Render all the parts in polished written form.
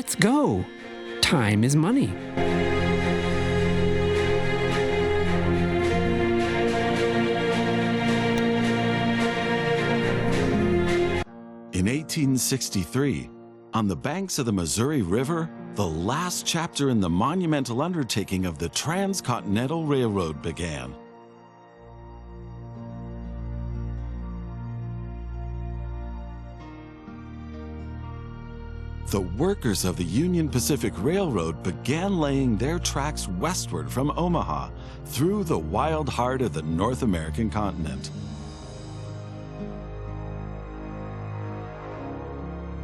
Let's go. Time is money. In 1863, on the banks of the Missouri River, the last chapter in the monumental undertaking of the Transcontinental Railroad began. The workers of the Union Pacific Railroad began laying their tracks westward from Omaha through the wild heart of the North American continent.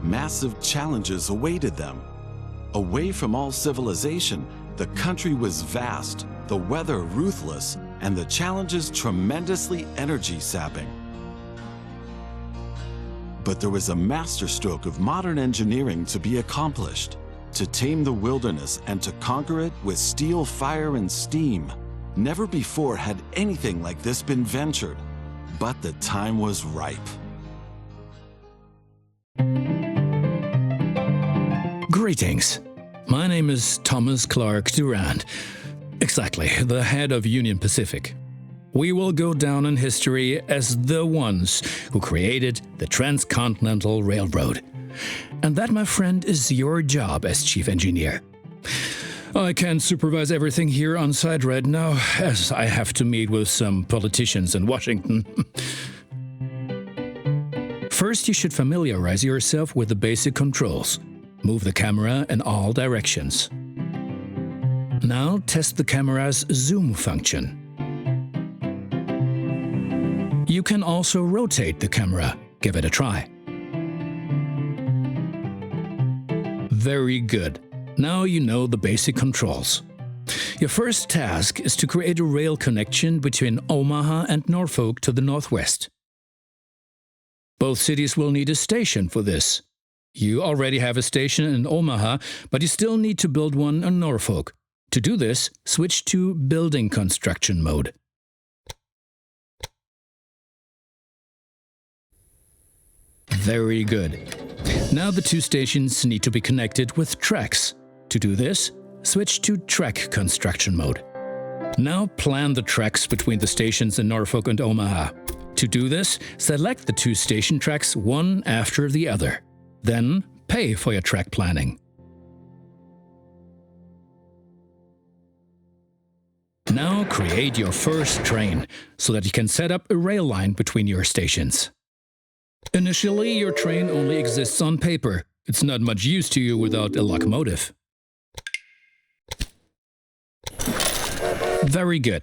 Massive challenges awaited them. Away from all civilization, the country was vast, the weather ruthless, and the challenges tremendously energy-sapping. But there was a masterstroke of modern engineering to be accomplished. To tame the wilderness and to conquer it with steel, fire, and steam. Never before had anything like this been ventured, but the time was ripe. Greetings. My name is Thomas Clark Durant. Exactly, the head of Union Pacific. We will go down in history as the ones who created the Transcontinental Railroad. And that, my friend, is your job as chief engineer. I can't supervise everything here on site right now, as I have to meet with some politicians in Washington. First, you should familiarize yourself with the basic controls. Move the camera in all directions. Now test the camera's zoom function. You can also rotate the camera. Give it a try. Very good. Now you know the basic controls. Your first task is to create a rail connection between Omaha and Norfolk to the northwest. Both cities will need a station for this. You already have a station in Omaha, but you still need to build one in Norfolk. To do this, switch to building construction mode. Very good. Now the two stations need to be connected with tracks. To do this, switch to track construction mode. Now plan the tracks between the stations in Norfolk and Omaha. To do this, select the two station tracks one after the other. Then pay for your track planning. Now create your first train so that you can set up a rail line between your stations. Initially, your train only exists on paper. It's not much use to you without a locomotive. Very good.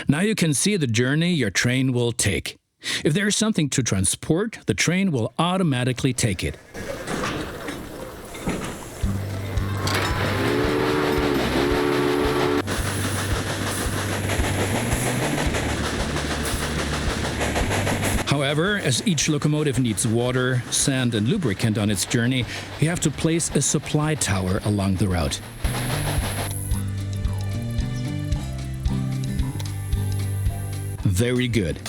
Now you can see the journey your train will take. If there is something to transport, the train will automatically take it. However, as each locomotive needs water, sand, and lubricant on its journey, you have to place a supply tower along the route. Very good.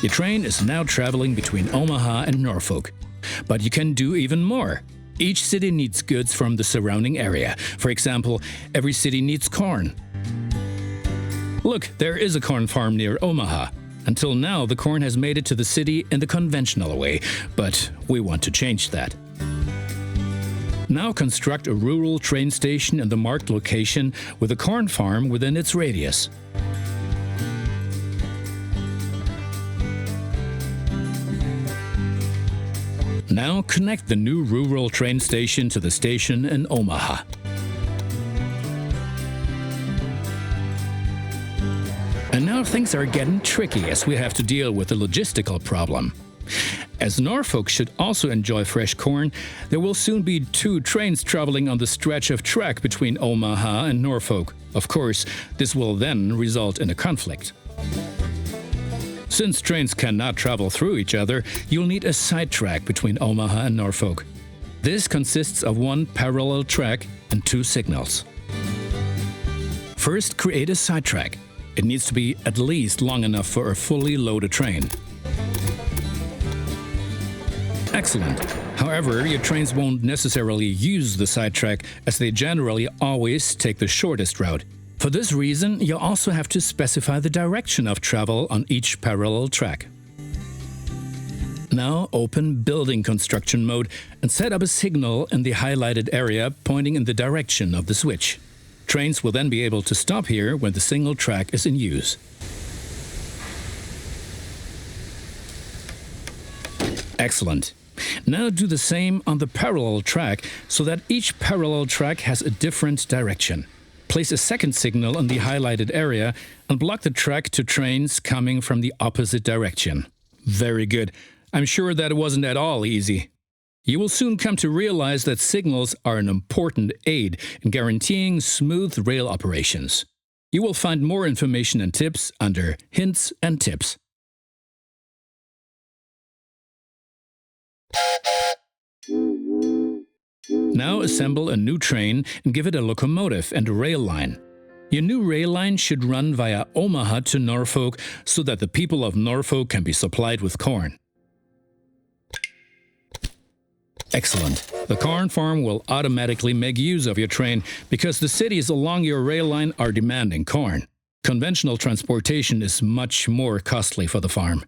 Your train is now traveling between Omaha and Norfolk. But you can do even more. Each city needs goods from the surrounding area. For example, every city needs corn. Look, there is a corn farm near Omaha. Until now, the corn has made it to the city in the conventional way, but we want to change that. Now construct a rural train station in the marked location with a corn farm within its radius. Now connect the new rural train station to the station in Omaha. And now things are getting tricky as we have to deal with a logistical problem. As Norfolk should also enjoy fresh corn, there will soon be two trains traveling on the stretch of track between Omaha and Norfolk. Of course, this will then result in a conflict. Since trains cannot travel through each other, you'll need a side track between Omaha and Norfolk. This consists of one parallel track and two signals. First, create a side track. It needs to be at least long enough for a fully loaded train. Excellent. However, your trains won't necessarily use the sidetrack, as they generally always take the shortest route. For this reason, you'll also have to specify the direction of travel on each parallel track. Now open Building Construction mode and set up a signal in the highlighted area pointing in the direction of the switch. Trains will then be able to stop here when the single track is in use. Excellent. Now do the same on the parallel track so that each parallel track has a different direction. Place a second signal in the highlighted area and block the track to trains coming from the opposite direction. Very good. I'm sure that wasn't at all easy. You will soon come to realize that signals are an important aid in guaranteeing smooth rail operations. You will find more information and tips under Hints and Tips. Now assemble a new train and give it a locomotive and a rail line. Your new rail line should run via Omaha to Norfolk so that the people of Norfolk can be supplied with corn. Excellent. The corn farm will automatically make use of your train because the cities along your rail line are demanding corn. Conventional transportation is much more costly for the farm.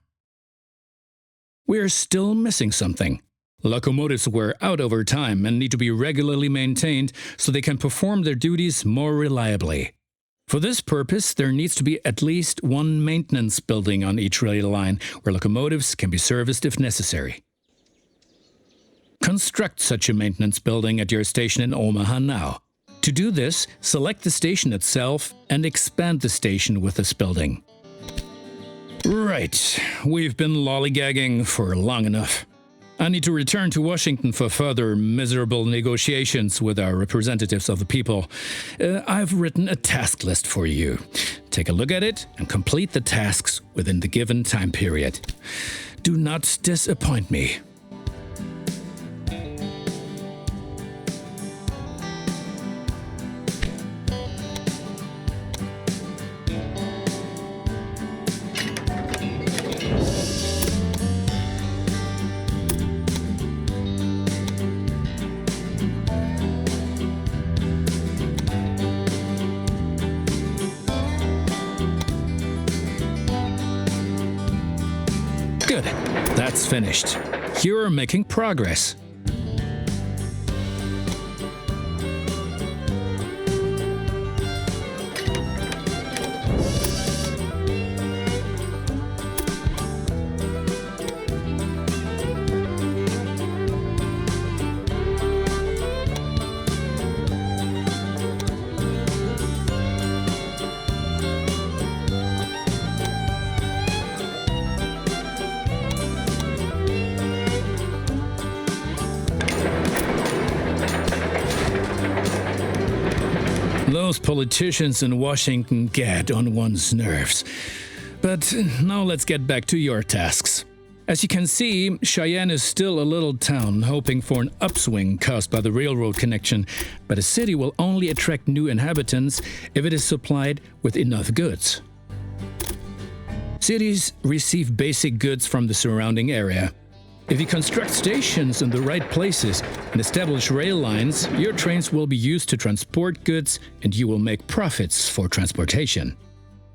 We're still missing something. Locomotives wear out over time and need to be regularly maintained so they can perform their duties more reliably. For this purpose, there needs to be at least one maintenance building on each rail line where locomotives can be serviced if necessary. Construct such a maintenance building at your station in Omaha now. To do this, select the station itself and expand the station with this building. Right, we've been lollygagging for long enough. I need to return to Washington for further miserable negotiations with our representatives of the people. I've written a task list for you. Take a look at it and complete the tasks within the given time period. Do not disappoint me. Good. That's finished. You're making progress. Those politicians in Washington get on one's nerves. But now let's get back to your tasks. As you can see, Cheyenne is still a little town hoping for an upswing caused by the railroad connection, but a city will only attract new inhabitants if it is supplied with enough goods. Cities receive basic goods from the surrounding area. If you construct stations in the right places and establish rail lines, your trains will be used to transport goods and you will make profits for transportation.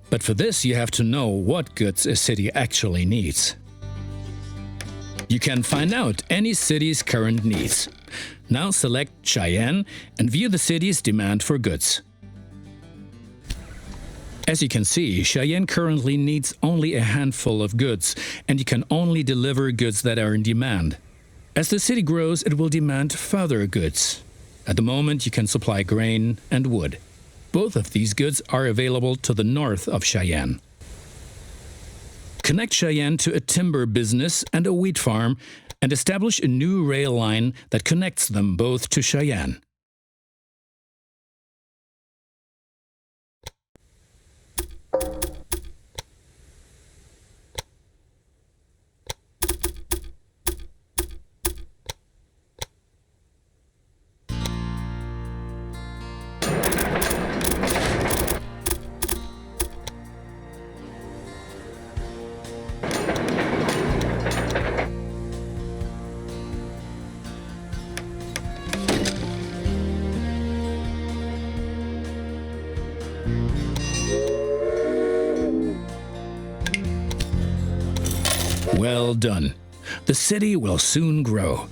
But for this, you have to know what goods a city actually needs. You can find out any city's current needs. Now select Cheyenne and view the city's demand for goods. As you can see, Cheyenne currently needs only a handful of goods, and you can only deliver goods that are in demand. As the city grows, it will demand further goods. At the moment, you can supply grain and wood. Both of these goods are available to the north of Cheyenne. Connect Cheyenne to a timber business and a wheat farm, and establish a new rail line that connects them both to Cheyenne. Well done. The city will soon grow.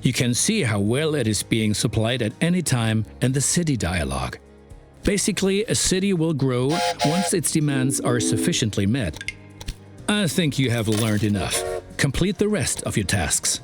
You can see how well it is being supplied at any time in the city dialogue. Basically, a city will grow once its demands are sufficiently met. I think you have learned enough. Complete the rest of your tasks.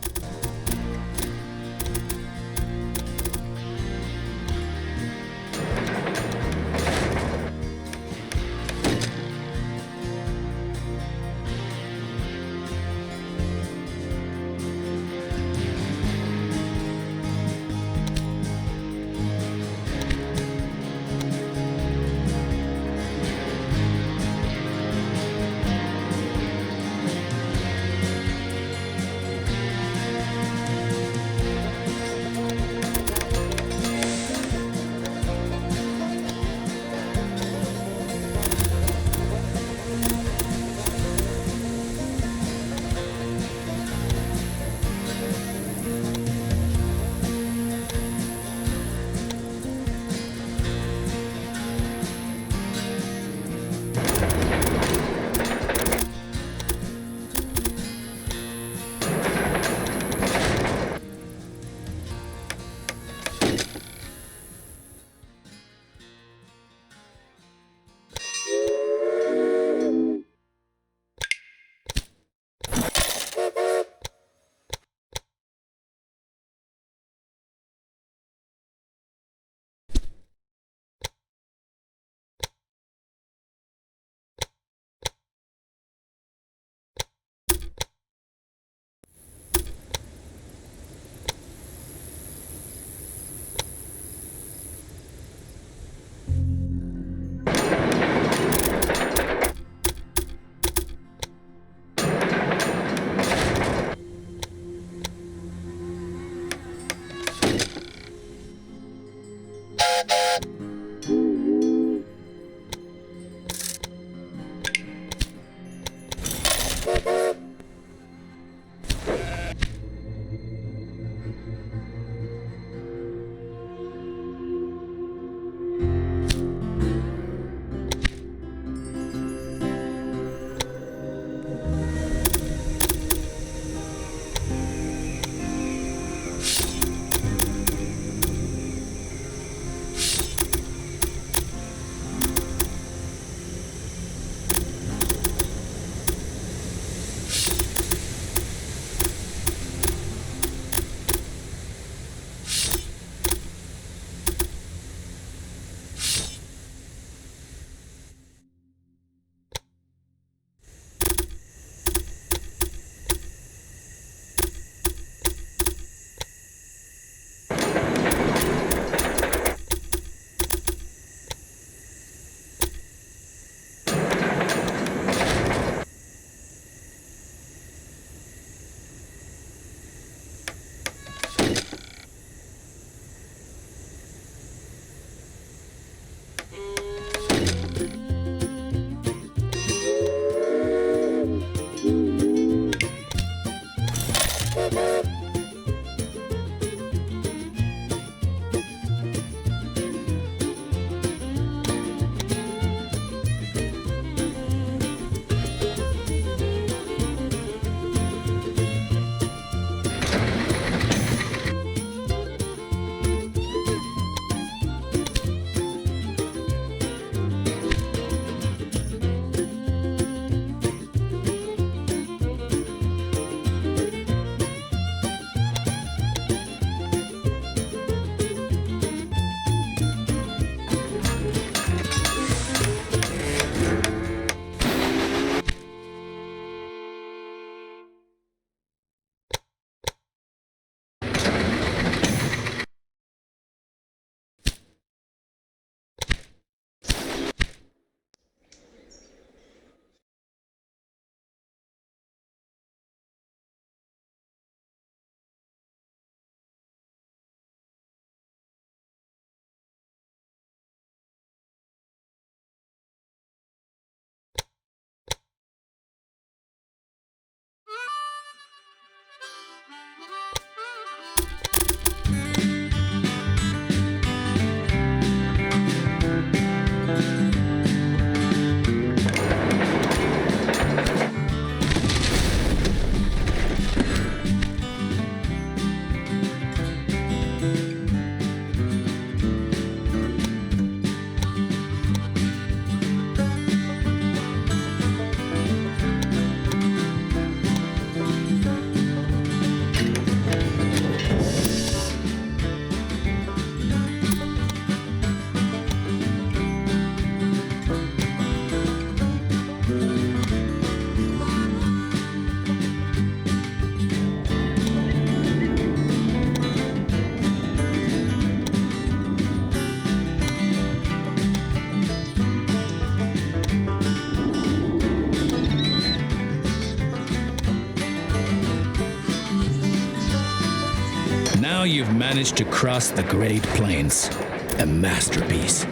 Now you've managed to cross the Great Plains. A masterpiece.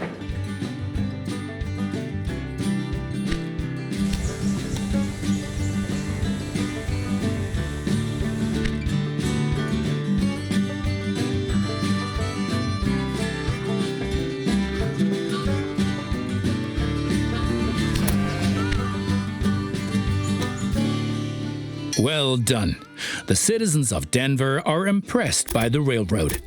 Well done. The citizens of Denver are impressed by the railroad.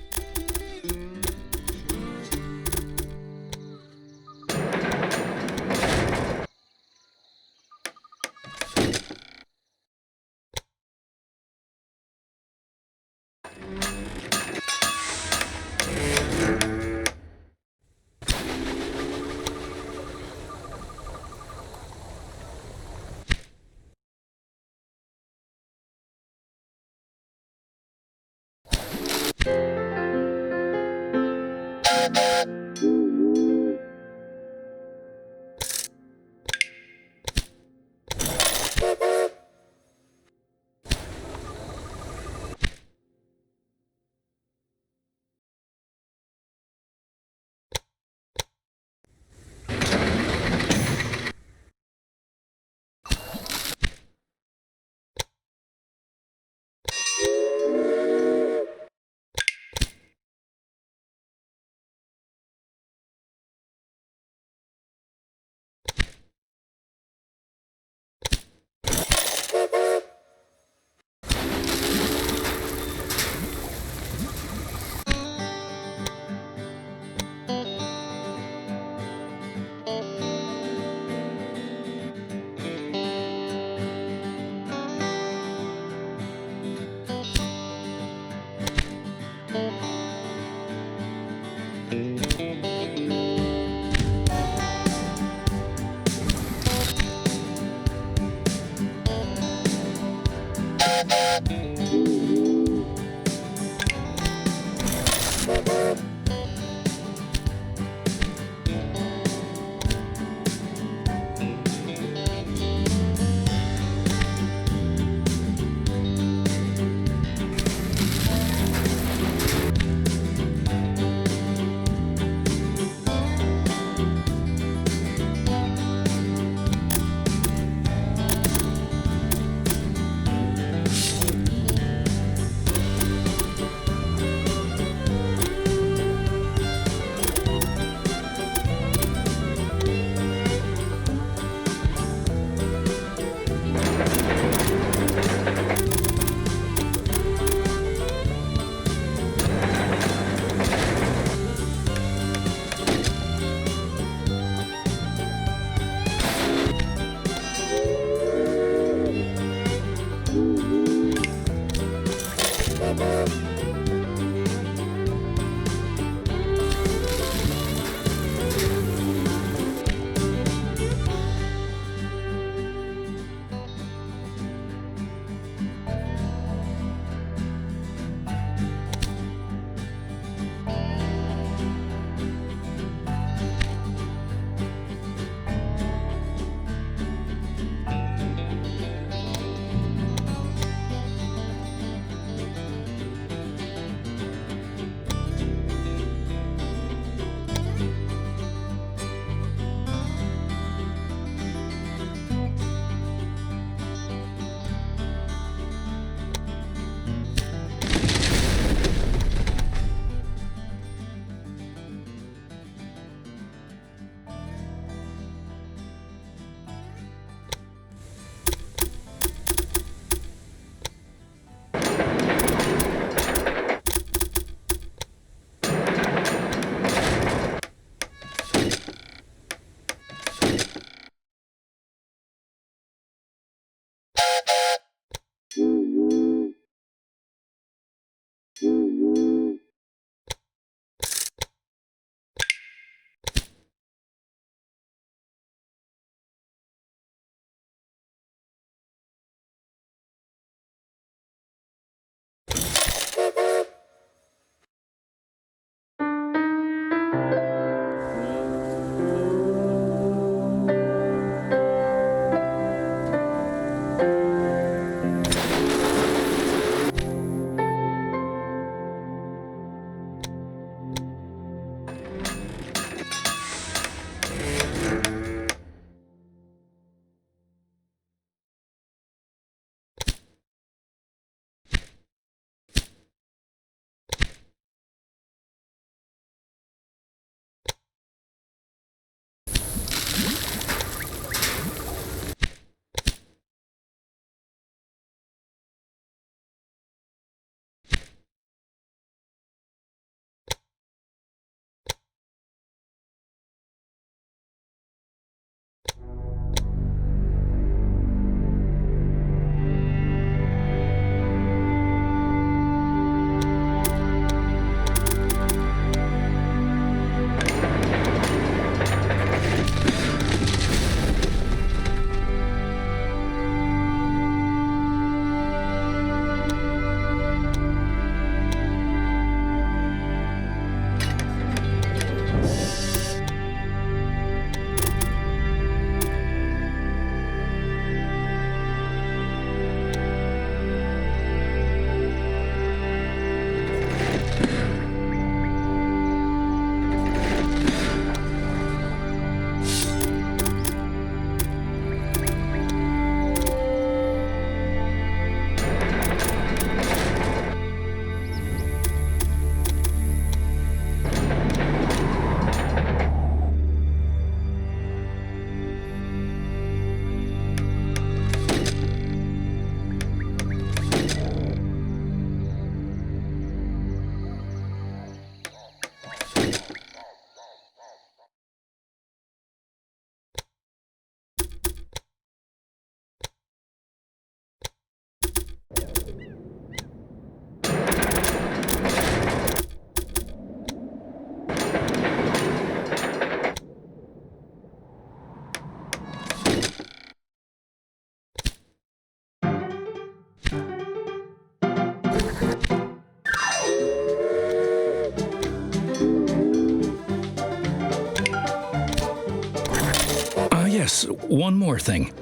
Thomas, one more thing.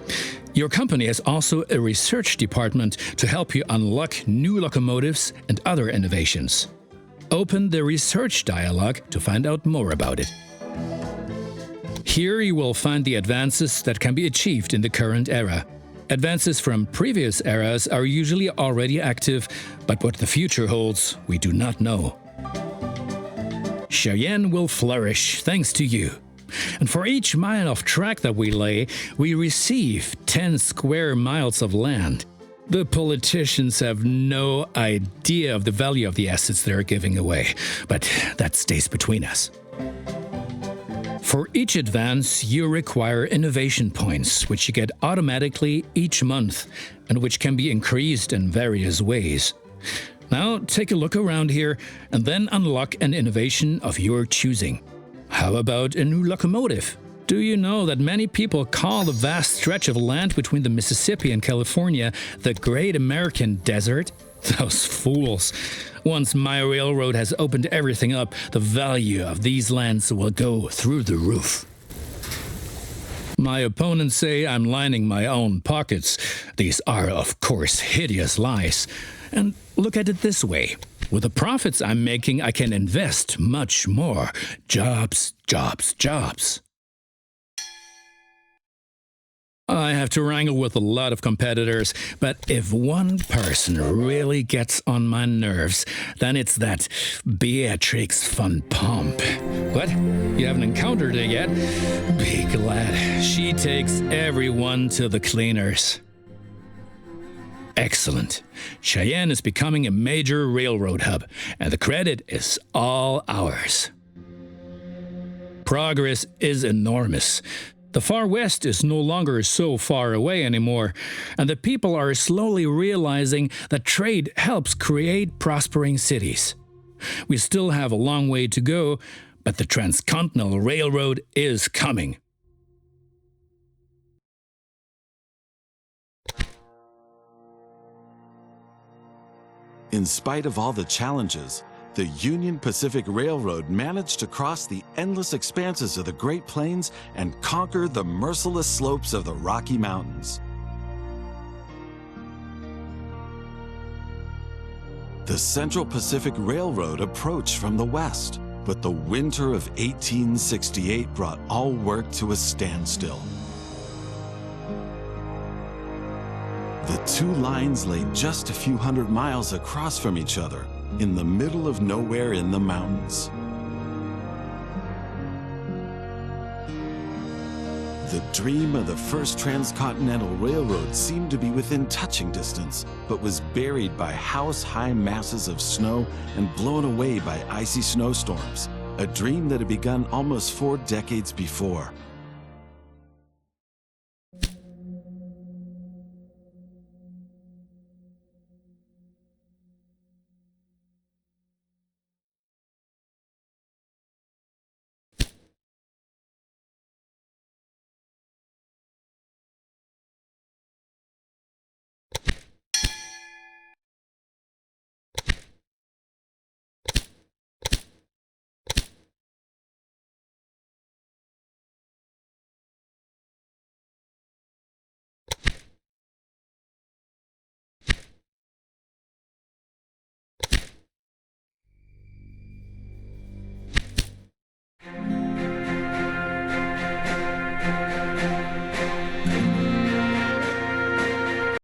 Your company has also a research department to help you unlock new locomotives and other innovations. Open the research dialogue to find out more about it. Here you will find the advances that can be achieved in the current era. Advances from previous eras are usually already active, but what the future holds, we do not know. Cheyenne will flourish thanks to you. And for each mile of track that we lay, we receive 10 square miles of land. The politicians have no idea of the value of the assets they're giving away, but that stays between us. For each advance, you require innovation points, which you get automatically each month, and which can be increased in various ways. Now, take a look around here, and then unlock an innovation of your choosing. How about a new locomotive? Do you know that many people call the vast stretch of land between the Mississippi and California the Great American Desert? Those fools. Once my railroad has opened everything up, the value of these lands will go through the roof. My opponents say I'm lining my own pockets. These are, of course, hideous lies. And look at it this way. With the profits I'm making, I can invest much more. Jobs, jobs, jobs. I have to wrangle with a lot of competitors, but if one person really gets on my nerves, then it's that Beatrix von Pomp. What? You haven't encountered her yet? Be glad. She takes everyone to the cleaners. Excellent. Cheyenne is becoming a major railroad hub, and the credit is all ours. Progress is enormous. The far west is no longer so far away anymore, and the people are slowly realizing that trade helps create prospering cities. We still have a long way to go, but the Transcontinental Railroad is coming. In spite of all the challenges, the Union Pacific Railroad managed to cross the endless expanses of the Great Plains and conquer the merciless slopes of the Rocky Mountains. The Central Pacific Railroad approached from the west, but the winter of 1868 brought all work to a standstill. The two lines lay just a few hundred miles across from each other, in the middle of nowhere in the mountains. The dream of the first transcontinental railroad seemed to be within touching distance, but was buried by house-high masses of snow and blown away by icy snowstorms, a dream that had begun almost 4 decades before.